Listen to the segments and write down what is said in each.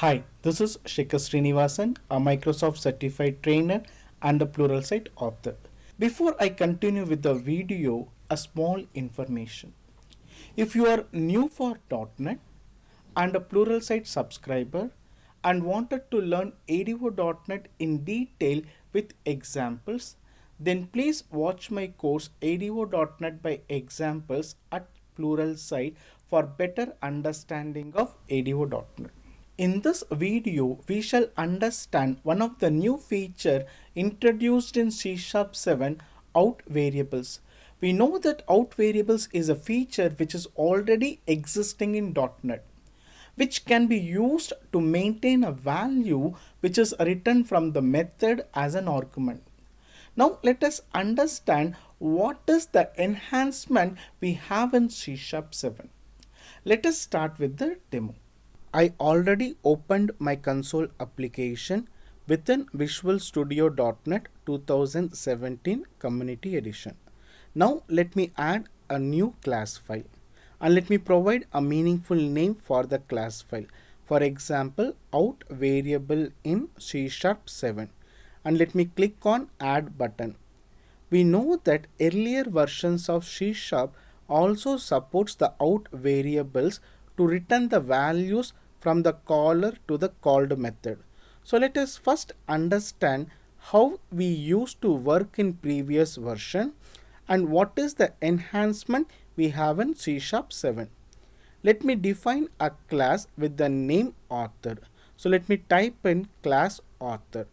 Hi, this is Shekhar Srinivasan, a Microsoft certified trainer and a Pluralsight author. Before I continue with the video, a small information. If you are new for .NET and a Pluralsight subscriber and wanted to learn ADO.NET in detail with examples, then please watch my course ADO.NET by examples at Pluralsight for better understanding of ADO.NET. In this video, we shall understand one of the new feature introduced in C# 7, out variables. We know that out variables is a feature which is already existing in .NET, which can be used to maintain a value which is written from the method as an argument. Now let us understand what is the enhancement we have in C# 7. Let us start with the demo. I already opened my console application within Visual Studio .NET 2017 Community Edition. Now let me add a new class file and let me provide a meaningful name for the class file. For example, out variable in C# 7, and let me click on add button. We know that earlier versions of C# also supports the out variables to return the values from the caller to the called method. So let us first understand how we used to work in previous version and what is the enhancement we have in C# 7. Let me define a class with the name author. So let me type in class author,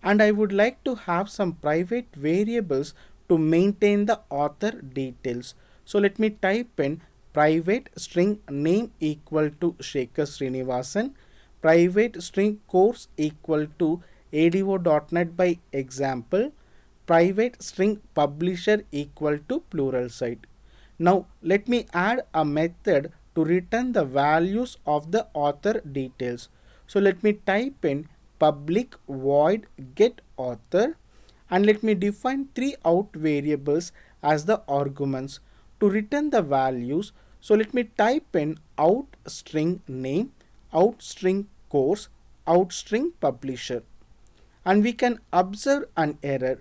and I would like to have some private variables to maintain the author details. So let me type in private string name equal to Shekhar Srinivasan, private string course equal to ADO.NET by example, private string publisher equal to Pluralsight. Now let me add a method to return the values of the author details. So let me type in public void get author, and let me define three out variables as the arguments to return the values. So let me type in out string name, out string course, out string publisher, and we can observe an error,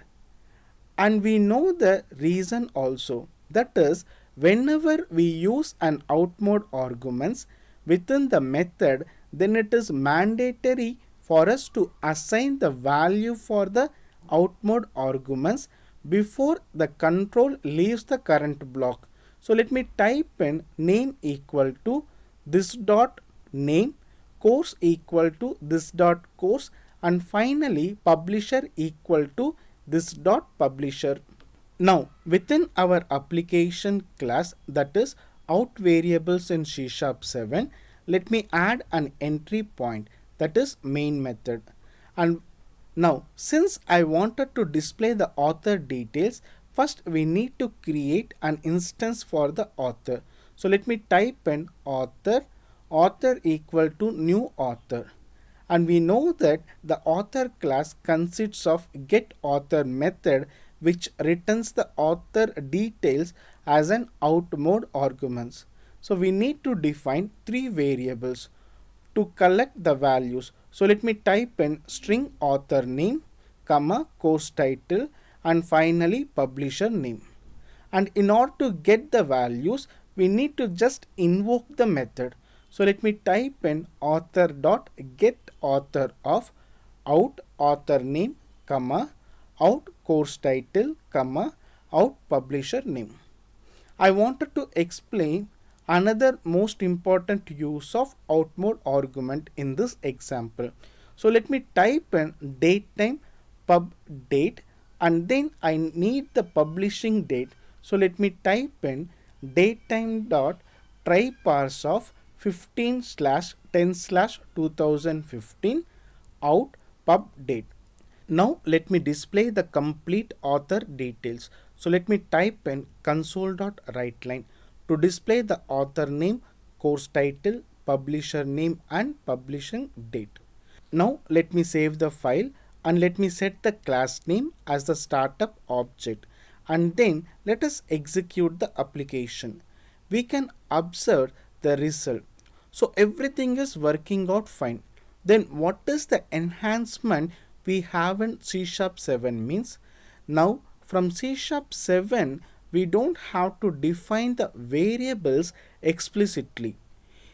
and we know the reason also. That is, whenever we use an out mode arguments within the method, then it is mandatory for us to assign the value for the out mode arguments before the control leaves the current block. So let me type in name equal to this dot name, course equal to this dot course, and finally publisher equal to this dot publisher. Now within our application class, that is out variables in C# 7, let me add an entry point, that is main method. And now since I wanted to display the author details, first we need to create an instance for the author. So let me type in author equal to new author, and we know that the author class consists of get author method which returns the author details as an out mode arguments. So we need to define three variables to collect the values. So let me type in string author name, comma, course title, and finally publisher name. And in order to get the values, we need to just invoke the method. So let me type in author dot get author of out author name, comma, out course title, comma, out publisher name. I wanted to explain another most important use of out mode argument in this example. So let me type in datetime pub date, and then I need the publishing date. So let me type in datetime dot try parse of 15/10/2015 out pub date. Now let me display the complete author details. So let me type in console.writeLine to display the author name, course title, publisher name, and publishing date. Now let me save the file and let me set the class name as the startup object, and then let us execute the application. We can observe the result. So everything is working out fine. Then what is the enhancement we have in C Sharp 7 means? Now from C Sharp 7 we don't have to define the variables explicitly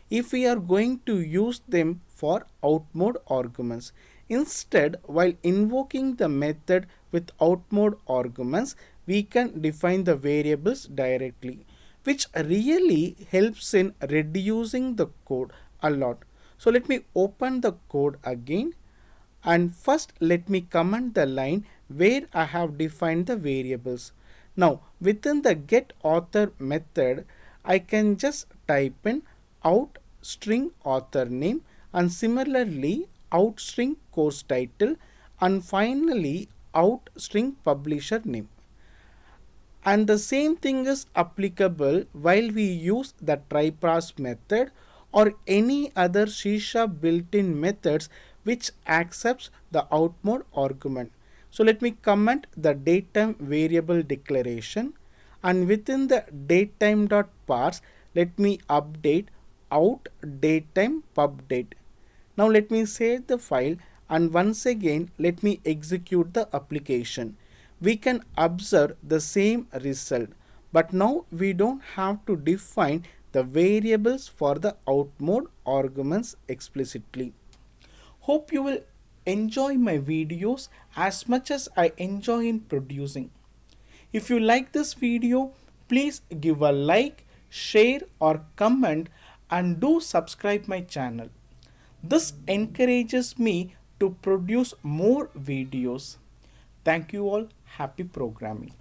if we are going to use them for out mode arguments. Instead, while invoking the method with out mode arguments, we can define the variables directly, which really helps in reducing the code a lot. So let me open the code again, and first let me comment the line where I have defined the variables. Now within the get author method I can just type in out string author name, and similarly out string course title, and finally out string publisher name. And the same thing is applicable while we use the try-parse method or any other C# built-in methods which accepts the out mode argument. So let me comment the datetime variable declaration, and within the datetime.parse let me update out datetime pub date. Now let me save the file, and once again let me execute the application. We can observe the same result, but now we don't have to define the variables for the out mode arguments explicitly. Hope you will enjoy my videos as much as I enjoy in producing. If you like this video, please give a like, share or comment, and do subscribe my channel. This encourages me to produce more videos. Thank you all. Happy programming.